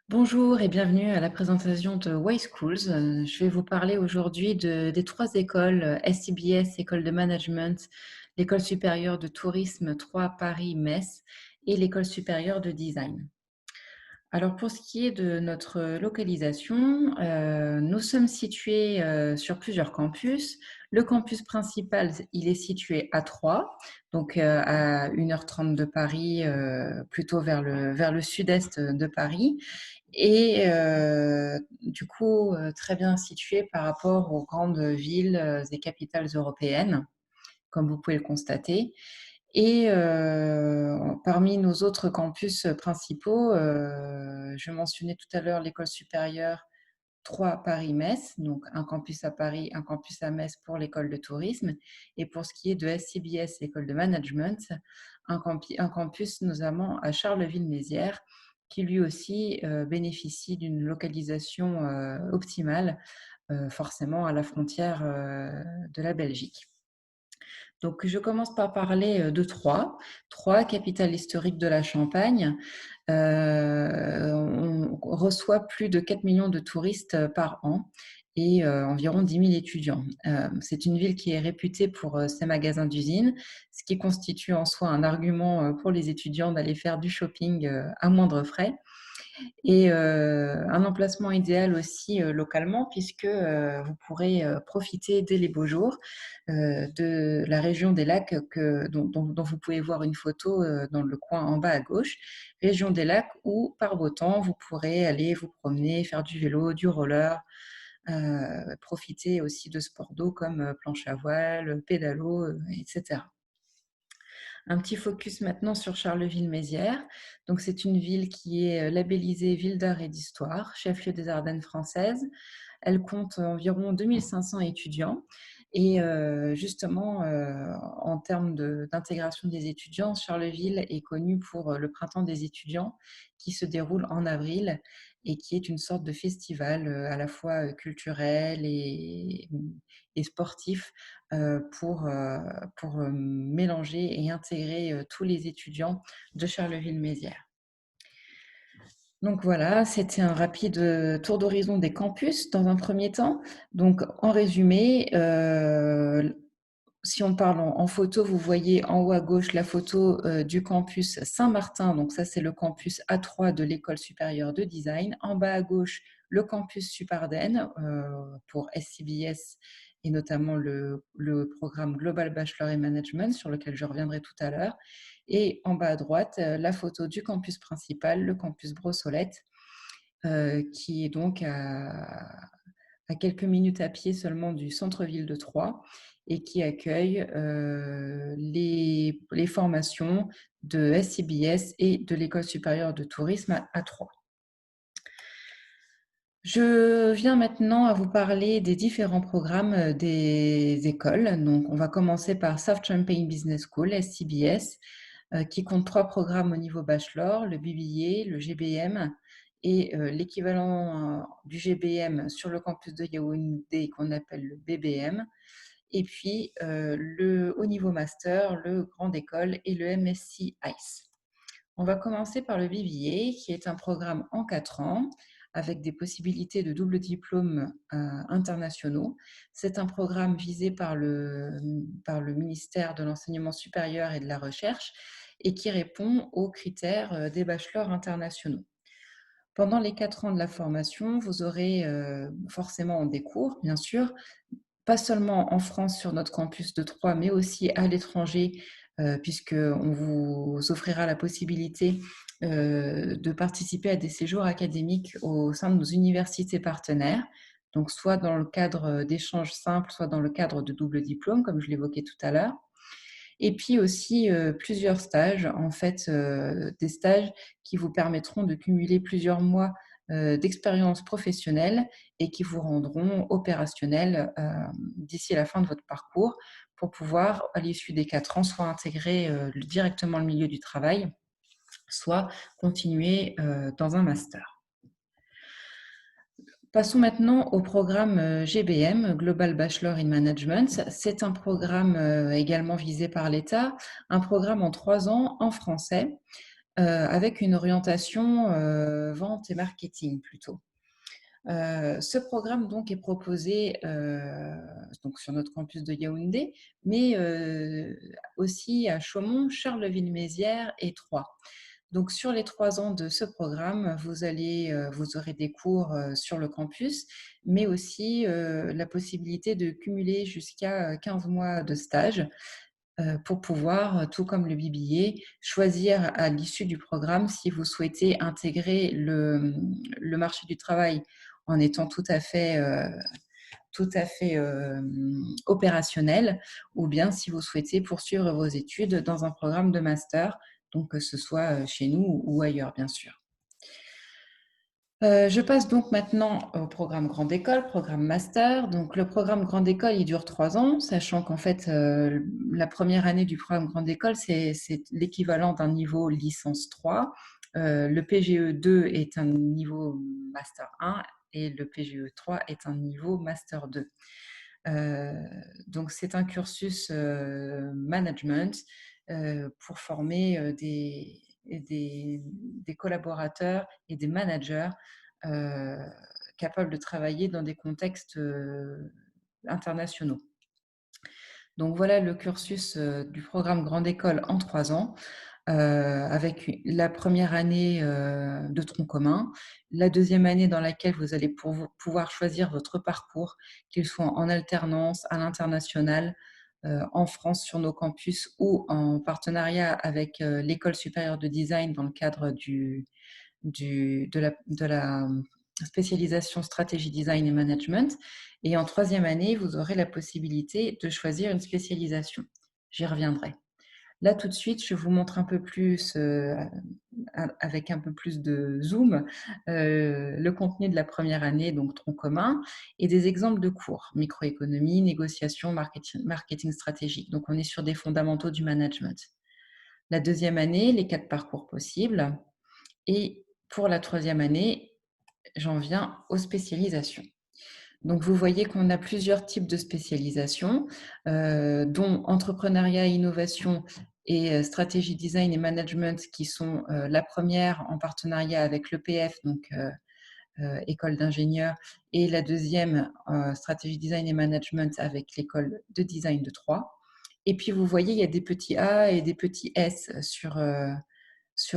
Bonjour et bienvenue à la présentation de Way Schools. Je vais vous parler aujourd'hui des trois écoles SCBS, École de Management, l'École supérieure de tourisme 3 Paris-Metz et l'École supérieure de design. Alors pour ce qui est de notre localisation, nous sommes situés sur plusieurs campus. Le campus principal, il est situé à Troyes, donc à 1h30 de Paris, plutôt vers le sud-est de Paris. Et du coup, très bien situé par rapport aux grandes villes et capitales européennes, comme vous pouvez le constater. Et parmi nos autres campus principaux, je mentionnais tout à l'heure l'École supérieure 3 Paris-Metz, donc un campus à Paris, un campus à Metz pour l'école de tourisme. Et pour ce qui est de SCBS, l'école de management, un campus notamment à Charleville-Mézières, qui lui aussi bénéficie d'une localisation optimale, forcément à la frontière de la Belgique. Donc, je commence par parler de Troyes. Troyes, capitale historique de la Champagne. On reçoit plus de 4 millions de touristes par an et environ 10 000 étudiants. C'est une ville qui est réputée pour ses magasins d'usines, ce qui constitue en soi un argument pour les étudiants d'aller faire du shopping à moindre frais. Et un emplacement idéal aussi localement, puisque vous pourrez profiter dès les beaux jours de la région des lacs dont vous pouvez voir une photo dans le coin en bas à gauche. Région des lacs où, par beau temps, vous pourrez aller vous promener, faire du vélo, du roller, profiter aussi de sports d'eau comme planche à voile, pédalo, etc. Un petit focus maintenant sur Charleville-Mézières. Donc, c'est une ville qui est labellisée Ville d'art et d'histoire, chef-lieu des Ardennes françaises. Elle compte environ 2500 étudiants. Et justement, en termes d'intégration des étudiants, Charleville est connue pour le printemps des étudiants qui se déroule en avril et qui est une sorte de festival à la fois culturel et sportif pour mélanger et intégrer tous les étudiants de Charleville-Mézières. Donc voilà, c'était un rapide tour d'horizon des campus dans un premier temps. Donc en résumé, si on parle en photo, vous voyez en haut à gauche la photo du campus Saint-Martin. Donc ça, c'est le campus A3 de l'École supérieure de design. En bas à gauche, le campus Supardenne pour SCBS et notamment le programme Global Bachelor in Management sur lequel je reviendrai tout à l'heure. Et en bas à droite, la photo du campus principal, le campus Brossolette, qui est donc à quelques minutes à pied seulement du centre-ville de Troyes et qui accueille les formations de SCBS et de l'École supérieure de tourisme à Troyes. Je viens maintenant à vous parler des différents programmes des écoles. Donc, on va commencer par South Champagne Business School, SCBS, qui compte 3 programmes au niveau bachelor, le BBA, le GBM et l'équivalent du GBM sur le campus de Yaoundé qu'on appelle le BBM. Et puis, au niveau master, le grande école et le MSc ICE. On va commencer par le BBA, qui est un programme en 4 ans avec des possibilités de double diplôme internationaux. C'est un programme visé par le ministère de l'Enseignement supérieur et de la Recherche et qui répond aux critères des bachelors internationaux. Pendant les 4 ans de la formation, vous aurez forcément des cours, bien sûr, pas seulement en France sur notre campus de Troyes, mais aussi à l'étranger, puisqu'on vous offrira la possibilité de participer à des séjours académiques au sein de nos universités partenaires, donc soit dans le cadre d'échanges simples, soit dans le cadre de double diplôme, comme je l'évoquais tout à l'heure. Et puis aussi plusieurs stages, en fait, des stages qui vous permettront de cumuler plusieurs mois d'expérience professionnelle et qui vous rendront opérationnel d'ici la fin de votre parcours pour pouvoir, à l'issue des 4 ans, soit intégrer directement le milieu du travail, soit continuer dans un master. Passons maintenant au programme GBM, Global Bachelor in Management. C'est un programme également visé par l'État, un programme en 3 ans en français, avec une orientation vente et marketing plutôt. Ce programme donc est proposé donc sur notre campus de Yaoundé, mais aussi à Chaumont, Charleville-Mézières et Troyes. Donc sur les 3 ans de ce programme, vous aurez des cours sur le campus, mais aussi la possibilité de cumuler jusqu'à 15 mois de stage pour pouvoir, tout comme le BBA, choisir à l'issue du programme si vous souhaitez intégrer le marché du travail en étant tout à fait opérationnel, ou bien si vous souhaitez poursuivre vos études dans un programme de master, donc que ce soit chez nous ou ailleurs, bien sûr. Je passe donc maintenant au programme grande école, programme master. Donc le programme grande école, il dure 3 ans, sachant qu'en fait, la première année du programme grande école, c'est l'équivalent d'un niveau licence 3. Le PGE 2 est un niveau master 1 et le PGE 3 est un niveau master 2. Donc c'est un cursus management pour former des collaborateurs et des managers capables de travailler dans des contextes internationaux. Donc voilà le cursus du programme Grande École en 3 ans, avec la première année de tronc commun, la deuxième année dans laquelle vous allez pouvoir choisir votre parcours, qu'il soit en alternance, à l'international, en France sur nos campus ou en partenariat avec l'École supérieure de design dans le cadre de la spécialisation stratégie design et management. Et en troisième année, vous aurez la possibilité de choisir une spécialisation. J'y reviendrai. Là, tout de suite, je vous montre un peu plus, avec un peu plus de zoom, le contenu de la première année, donc tronc commun, et des exemples de cours, microéconomie, négociation, marketing stratégique. Donc, on est sur des fondamentaux du management. La deuxième année, les 4 parcours possibles. Et pour la troisième année, j'en viens aux spécialisations. Donc, vous voyez qu'on a plusieurs types de spécialisations, dont entrepreneuriat et innovation et stratégie design et management, qui sont la première en partenariat avec l'EPF, donc école d'ingénieurs, et la deuxième stratégie design et management avec l'école de design de Troyes. Et puis, vous voyez, il y a des petits A et des petits S sur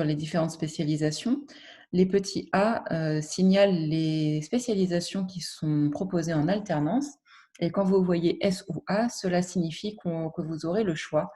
les différentes spécialisations. Les petits A signalent les spécialisations qui sont proposées en alternance. Et quand vous voyez S ou A, cela signifie que vous aurez le choix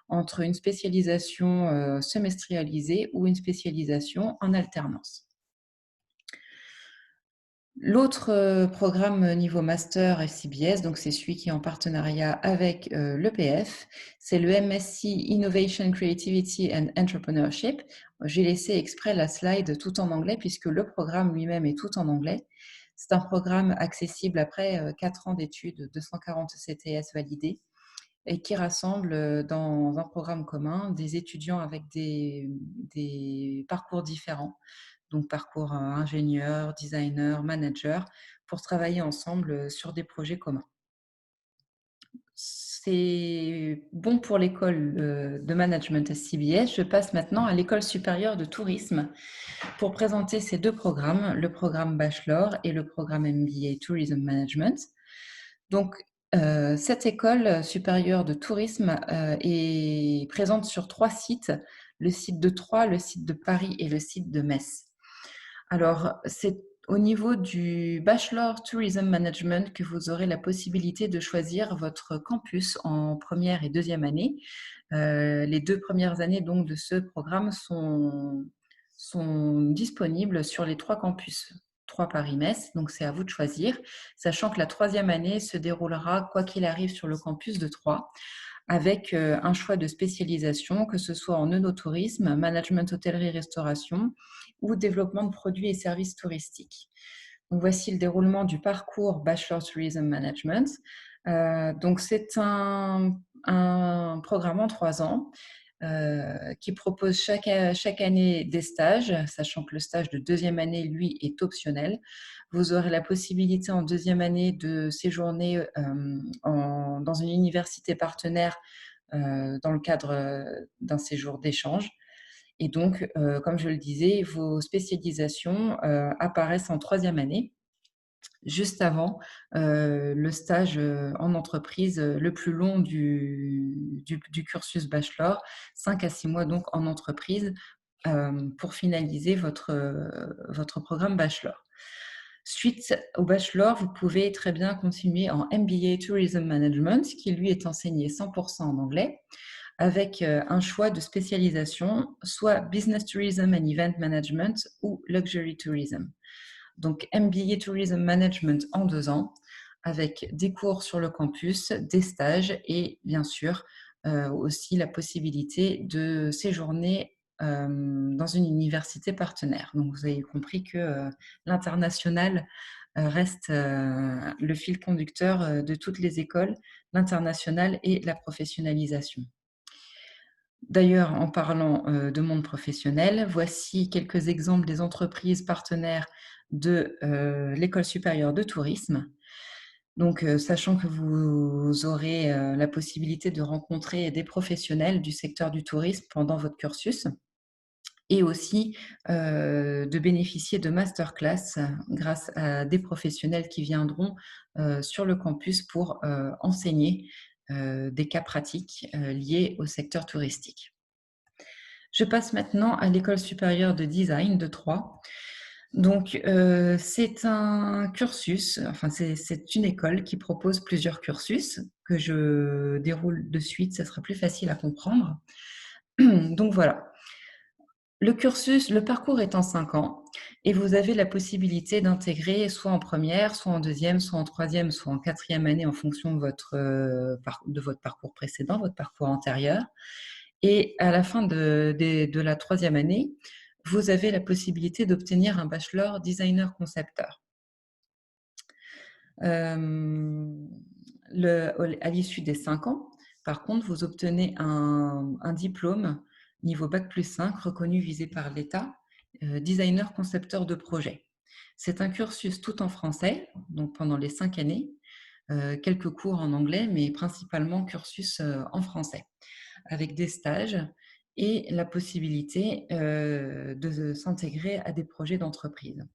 entre une spécialisation semestrialisée ou une spécialisation en alternance. L'autre programme niveau master SCBS, donc c'est celui qui est en partenariat avec l'EPF, c'est le MSc Innovation, Creativity and Entrepreneurship. J'ai laissé exprès la slide tout en anglais puisque le programme lui-même est tout en anglais. C'est un programme accessible après 4 ans d'études, 240 CTS validés, et qui rassemble dans un programme commun des étudiants avec des parcours différents, donc parcours ingénieur, designer, manager, pour travailler ensemble sur des projets communs. C'est bon pour l'école de management SCBS. Je passe maintenant à l'école supérieure de tourisme pour présenter ces 2 programmes, le programme bachelor et le programme MBA Tourism Management. Donc, cette école supérieure de tourisme est présente sur 3 sites, le site de Troyes, le site de Paris et le site de Metz. Alors, c'est au niveau du Bachelor Tourism Management que vous aurez la possibilité de choisir votre campus en première et deuxième année. Les 2 premières années donc, de ce programme sont disponibles sur les 3 campus. 3 Paris-Metz, donc c'est à vous de choisir, sachant que la troisième année se déroulera, quoi qu'il arrive, sur le campus de Troyes, avec un choix de spécialisation, que ce soit en œnotourisme, management hôtellerie-restauration ou développement de produits et services touristiques. Donc, voici le déroulement du parcours Bachelor Tourism Management. Donc, c'est un programme en 3 ans qui propose chaque année des stages, sachant que le stage de deuxième année, lui, est optionnel. Vous aurez la possibilité en deuxième année de séjourner dans une université partenaire dans le cadre d'un séjour d'échange. Et donc, comme je le disais, vos spécialisations apparaissent en troisième année, juste avant le stage en entreprise le plus long du cursus bachelor, 5 à 6 mois donc en entreprise, pour finaliser votre programme bachelor. Suite au bachelor, vous pouvez très bien continuer en MBA Tourism Management, qui lui est enseigné 100% en anglais, avec un choix de spécialisation, soit Business Tourism and Event Management ou Luxury Tourism. Donc MBA Tourism Management en 2 ans, avec des cours sur le campus, des stages et bien sûr aussi la possibilité de séjourner dans une université partenaire. Donc vous avez compris que l'international reste le fil conducteur de toutes les écoles, l'international et la professionnalisation. D'ailleurs, en parlant de monde professionnel, voici quelques exemples des entreprises partenaires de l'École supérieure de tourisme. Donc, sachant que vous aurez la possibilité de rencontrer des professionnels du secteur du tourisme pendant votre cursus et aussi de bénéficier de masterclass grâce à des professionnels qui viendront sur le campus pour enseigner des cas pratiques liés au secteur touristique. Je passe maintenant à l'École supérieure de design de Troyes. Donc, c'est un cursus, enfin c'est une école qui propose plusieurs cursus que je déroule de suite, ça sera plus facile à comprendre. Donc voilà, le parcours est en 5 ans et vous avez la possibilité d'intégrer soit en première, soit en deuxième, soit en troisième, soit en quatrième année en fonction de votre parcours précédent, votre parcours antérieur. Et à la fin de la troisième année, vous avez la possibilité d'obtenir un bachelor designer-concepteur. À l'issue des 5 ans, par contre, vous obtenez un diplôme niveau Bac+5 reconnu visé par l'État, designer-concepteur de projet. C'est un cursus tout en français, donc pendant les 5 années, quelques cours en anglais, mais principalement cursus en français, avec des stages et la possibilité de s'intégrer à des projets d'entreprise.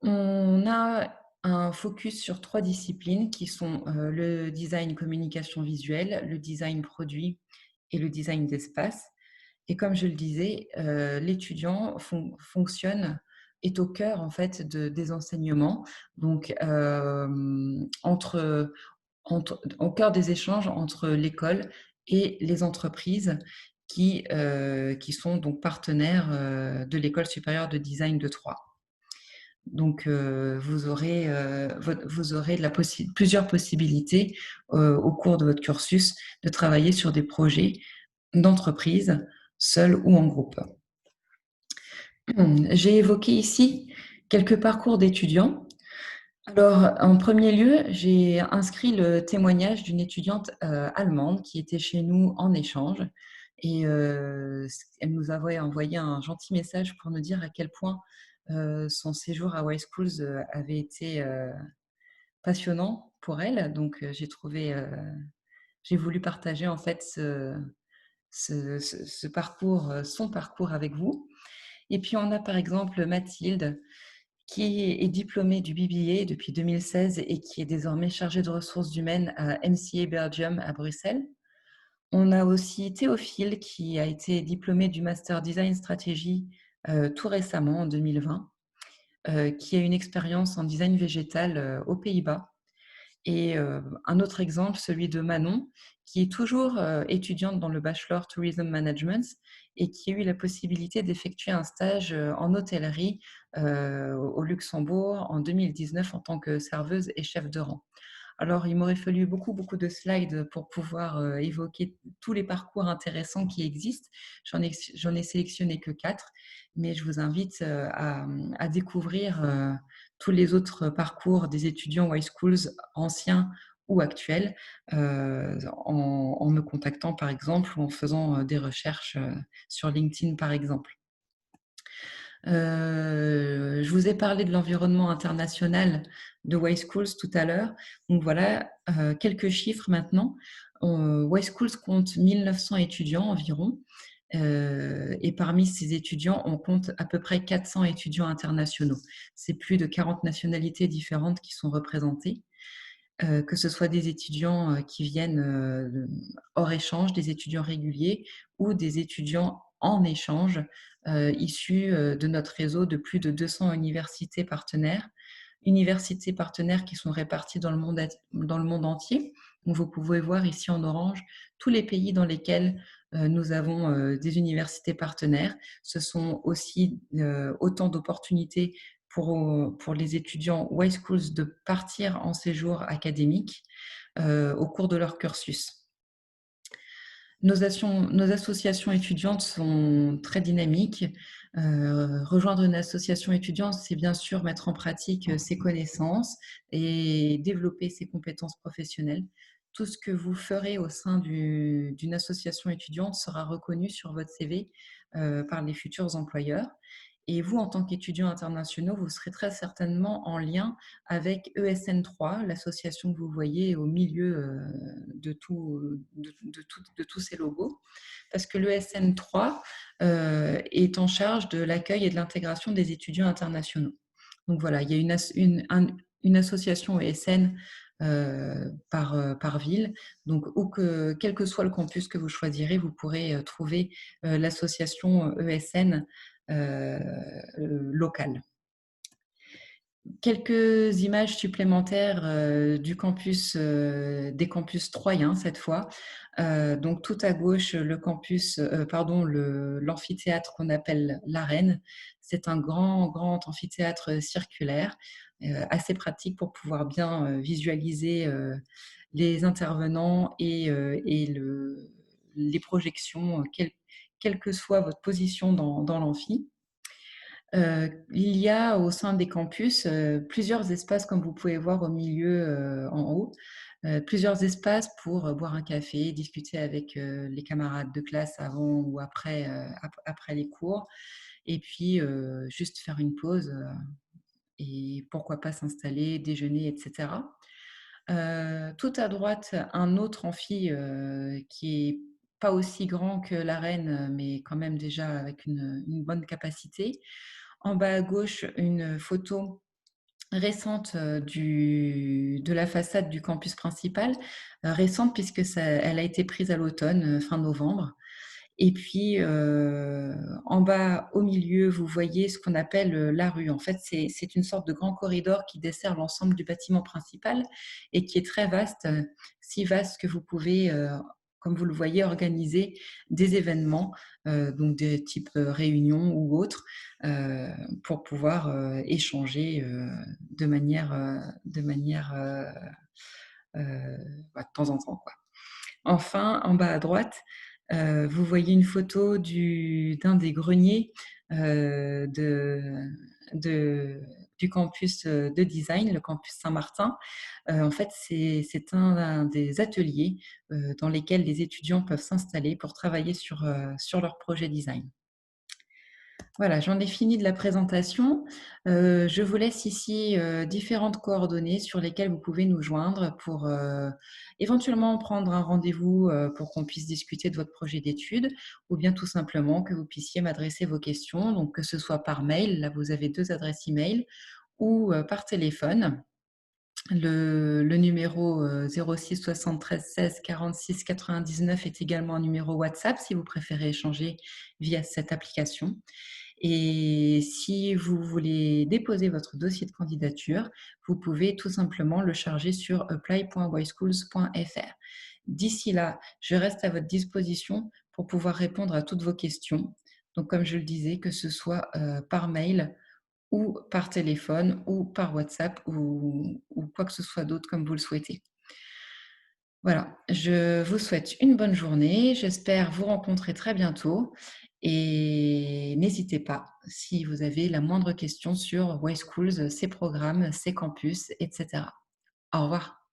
On a un focus sur 3 disciplines qui sont le design communication visuelle, le design produit et le design d'espace. Et comme je le disais, l'étudiant fonctionne, est au cœur en fait des enseignements, donc au cœur des échanges entre l'école et les entreprises qui sont donc partenaires de l'École supérieure de design de Troyes. Donc, vous aurez plusieurs possibilités au cours de votre cursus de travailler sur des projets d'entreprise, seul ou en groupe. J'ai évoqué ici quelques parcours d'étudiants. Alors, en premier lieu, j'ai inscrit le témoignage d'une étudiante allemande qui était chez nous en échange. Et elle nous avait envoyé un gentil message pour nous dire à quel point son séjour à Y Schools avait été passionnant pour elle. Donc, j'ai voulu partager en fait ce parcours, son parcours avec vous. Et puis, on a par exemple Mathilde, qui est diplômée du BBA depuis 2016 et qui est désormais chargée de ressources humaines à MCA Belgium à Bruxelles. On a aussi Théophile, qui a été diplômé du Master Design Stratégie tout récemment, en 2020, qui a une expérience en design végétal aux Pays-Bas. Et un autre exemple, celui de Manon, qui est toujours étudiante dans le Bachelor Tourism Management et qui a eu la possibilité d'effectuer un stage en hôtellerie au Luxembourg en 2019 en tant que serveuse et chef de rang. Alors, il m'aurait fallu beaucoup de slides pour pouvoir évoquer tous les parcours intéressants qui existent. J'en ai sélectionné que 4, mais je vous invite à découvrir tous les autres parcours des étudiants Y Schools anciens ou actuels en me contactant par exemple ou en faisant des recherches sur LinkedIn par exemple. Je vous ai parlé de l'environnement international de Y Schools tout à l'heure. Donc voilà, quelques chiffres maintenant. Y Schools compte 1900 étudiants environ Et parmi ces étudiants, on compte à peu près 400 étudiants internationaux. C'est plus de 40 nationalités différentes qui sont représentées, que ce soit des étudiants qui viennent hors échange, des étudiants réguliers ou des étudiants en échange issus de notre réseau de plus de 200 universités partenaires qui sont réparties dans le monde entier. Donc, vous pouvez voir ici en orange tous les pays dans lesquels nous avons des universités partenaires. Ce sont aussi autant d'opportunités pour les étudiants Y Schools de partir en séjour académique au cours de leur cursus. Nos associations étudiantes sont très dynamiques. Rejoindre une association étudiante, c'est bien sûr mettre en pratique ses connaissances et développer ses compétences professionnelles. Tout ce que vous ferez au sein d'une association étudiante sera reconnu sur votre CV par les futurs employeurs. Et vous, en tant qu'étudiants internationaux, vous serez très certainement en lien avec ESN3, l'association que vous voyez au milieu de tous ces logos, parce que l'ESN3 est en charge de l'accueil et de l'intégration des étudiants internationaux. Donc voilà, il y a une association ESN par ville. Donc, quel que soit le campus que vous choisirez, vous pourrez trouver l'association ESN locale. Quelques images supplémentaires des campus troyens cette fois. Donc tout à gauche, l'amphithéâtre qu'on appelle l'Arène. C'est un grand amphithéâtre circulaire, assez pratique pour pouvoir bien visualiser les intervenants et les projections, quelle que soit votre position dans l'amphi. Il y a au sein des campus plusieurs espaces, comme vous pouvez voir au milieu en haut, plusieurs espaces pour boire un café, discuter avec les camarades de classe avant ou après les cours, et puis juste faire une pause et pourquoi pas s'installer, déjeuner, etc. Tout à droite, un autre amphi qui est pas aussi grand que l'arène, mais quand même déjà avec une bonne capacité. En bas à gauche, une photo récente de la façade du campus principal, récente puisque elle a été prise à l'automne, fin novembre. Et puis, en bas au milieu, vous voyez ce qu'on appelle la rue. En fait, c'est une sorte de grand corridor qui dessert l'ensemble du bâtiment principal et qui est très vaste, si vaste que vous pouvez, comme vous le voyez, organiser des événements, donc des types réunions ou autres, pour pouvoir échanger de temps en temps, quoi. Enfin, en bas à droite, vous voyez une photo d'un des greniers du campus de design, le campus Saint-Martin. En fait, c'est un des ateliers dans lesquels les étudiants peuvent s'installer pour travailler sur leur projet design. Voilà, j'en ai fini de la présentation. Je vous laisse ici différentes coordonnées sur lesquelles vous pouvez nous joindre pour éventuellement prendre un rendez-vous pour qu'on puisse discuter de votre projet d'études, ou bien tout simplement que vous puissiez m'adresser vos questions, donc que ce soit par mail, là vous avez 2 adresses email, ou par téléphone. Le numéro 06 73 16 46 99 est également un numéro WhatsApp si vous préférez échanger via cette application. Et si vous voulez déposer votre dossier de candidature, vous pouvez tout simplement le charger sur apply.yschools.fr. D'ici là, je reste à votre disposition pour pouvoir répondre à toutes vos questions. Donc, comme je le disais, que ce soit par mail ou par téléphone ou par WhatsApp ou quoi que ce soit d'autre comme vous le souhaitez. Voilà, je vous souhaite une bonne journée. J'espère vous rencontrer très bientôt. Et n'hésitez pas si vous avez la moindre question sur Y Schools, ses programmes, ses campus, etc. Au revoir.